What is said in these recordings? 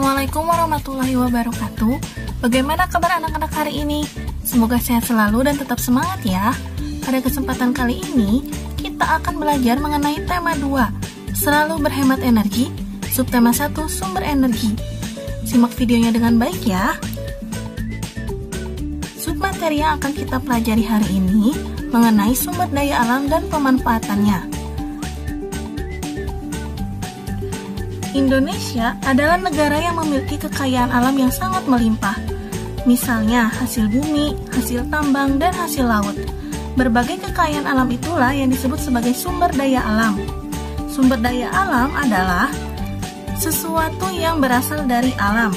Assalamualaikum warahmatullahi wabarakatuh. Bagaimana kabar anak-anak hari ini? Semoga sehat selalu dan tetap semangat ya. Pada kesempatan kali ini, kita akan belajar mengenai tema 2, selalu berhemat energi, subtema 1, sumber energi. Simak videonya dengan baik ya. Submateri yang akan kita pelajari hari ini mengenai sumber daya alam dan pemanfaatannya. Indonesia adalah negara yang memiliki kekayaan alam yang sangat melimpah. Misalnya hasil bumi, hasil tambang, dan hasil laut. Berbagai kekayaan alam itulah yang disebut sebagai sumber daya alam. Sumber daya alam adalah sesuatu yang berasal dari alam.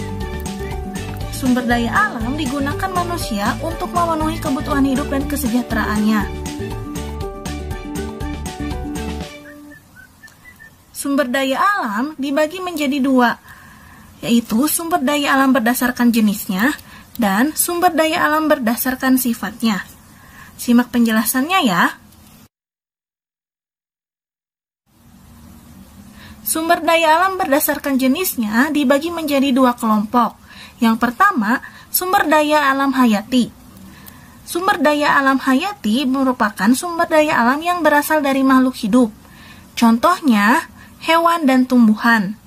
Sumber daya alam digunakan manusia untuk memenuhi kebutuhan hidup dan kesejahteraannya. Sumber daya alam dibagi menjadi 2, yaitu sumber daya alam berdasarkan jenisnya dan sumber daya alam berdasarkan sifatnya. Simak penjelasannya ya. Sumber daya alam berdasarkan jenisnya dibagi menjadi 2 kelompok. Yang pertama, sumber daya alam hayati. Sumber daya alam hayati merupakan sumber daya alam yang berasal dari makhluk hidup. Contohnya, hewan dan tumbuhan.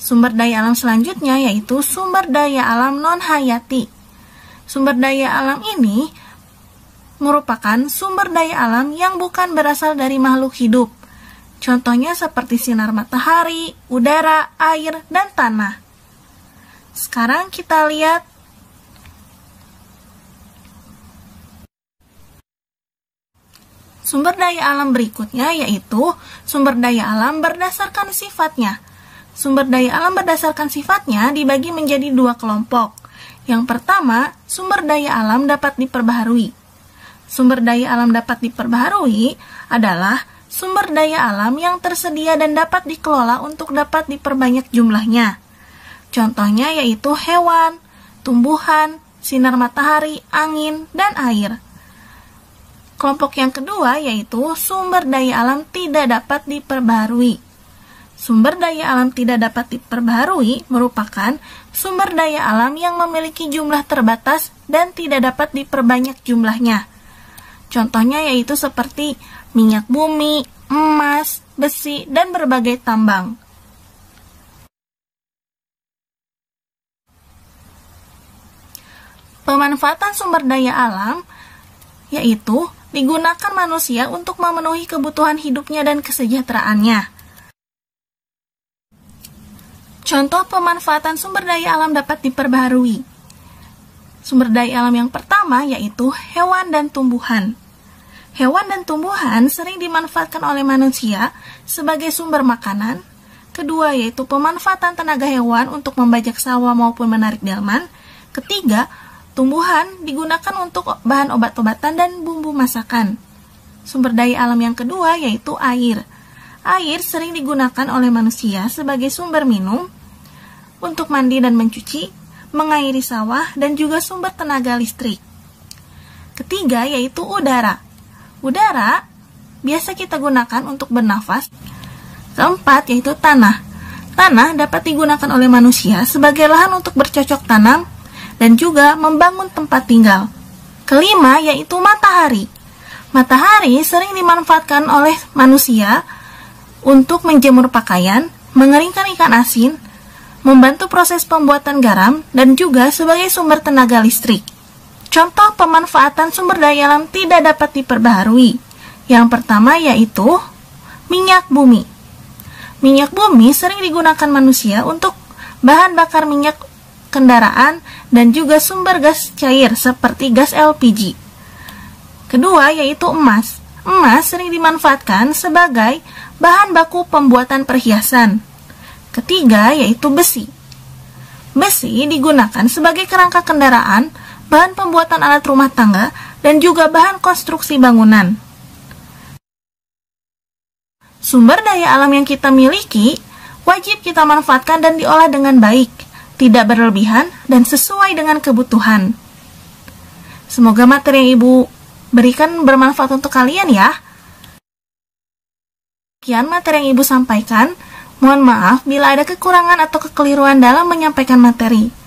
Sumber daya alam selanjutnya yaitu sumber daya alam non-hayati. Sumber daya alam ini merupakan sumber daya alam yang bukan berasal dari makhluk hidup. Contohnya seperti sinar matahari, udara, air, dan tanah. Sekarang kita lihat sumber daya alam berikutnya yaitu sumber daya alam berdasarkan sifatnya. Sumber daya alam berdasarkan sifatnya dibagi menjadi 2 kelompok. Yang pertama, sumber daya alam dapat diperbaharui. Sumber daya alam dapat diperbaharui adalah sumber daya alam yang tersedia dan dapat dikelola untuk dapat diperbanyak jumlahnya. Contohnya yaitu hewan, tumbuhan, sinar matahari, angin, dan air. Kelompok yang kedua yaitu sumber daya alam tidak dapat diperbaharui. Sumber daya alam tidak dapat diperbaharui merupakan sumber daya alam yang memiliki jumlah terbatas dan tidak dapat diperbanyak jumlahnya. Contohnya yaitu seperti minyak bumi, emas, besi, dan berbagai tambang. Pemanfaatan sumber daya alam yaitu digunakan manusia untuk memenuhi kebutuhan hidupnya dan kesejahteraannya. Contoh pemanfaatan sumber daya alam dapat diperbaharui. Sumber daya alam yang pertama yaitu hewan dan tumbuhan. Hewan dan tumbuhan sering dimanfaatkan oleh manusia sebagai sumber makanan. Kedua yaitu pemanfaatan tenaga hewan untuk membajak sawah maupun menarik delman. Ketiga, tumbuhan digunakan untuk bahan obat-obatan dan bumbu masakan. Sumber daya alam yang kedua yaitu air. Air sering digunakan oleh manusia sebagai sumber minum, untuk mandi dan mencuci, mengairi sawah, dan juga sumber tenaga listrik. Ketiga yaitu udara. Udara biasa kita gunakan untuk bernafas. Keempat yaitu tanah. Tanah dapat digunakan oleh manusia sebagai lahan untuk bercocok tanam dan juga membangun tempat tinggal. Kelima yaitu matahari. Matahari sering dimanfaatkan oleh manusia untuk menjemur pakaian, mengeringkan ikan asin, membantu proses pembuatan garam, dan juga sebagai sumber tenaga listrik. Contoh pemanfaatan sumber daya alam tidak dapat diperbaharui. Yang pertama yaitu minyak bumi. Minyak bumi sering digunakan manusia untuk bahan bakar minyak kendaraan dan juga sumber gas cair seperti gas LPG. Kedua yaitu emas. Emas sering dimanfaatkan sebagai bahan baku pembuatan perhiasan. Ketiga yaitu besi. Besi digunakan sebagai kerangka kendaraan, bahan pembuatan alat rumah tangga, dan juga bahan konstruksi bangunan. Sumber daya alam yang kita miliki wajib kita manfaatkan dan diolah dengan baik, tidak berlebihan, dan sesuai dengan kebutuhan. Semoga materi yang Ibu berikan bermanfaat untuk kalian ya. Sekian materi yang Ibu sampaikan. Mohon maaf bila ada kekurangan atau kekeliruan dalam menyampaikan materi.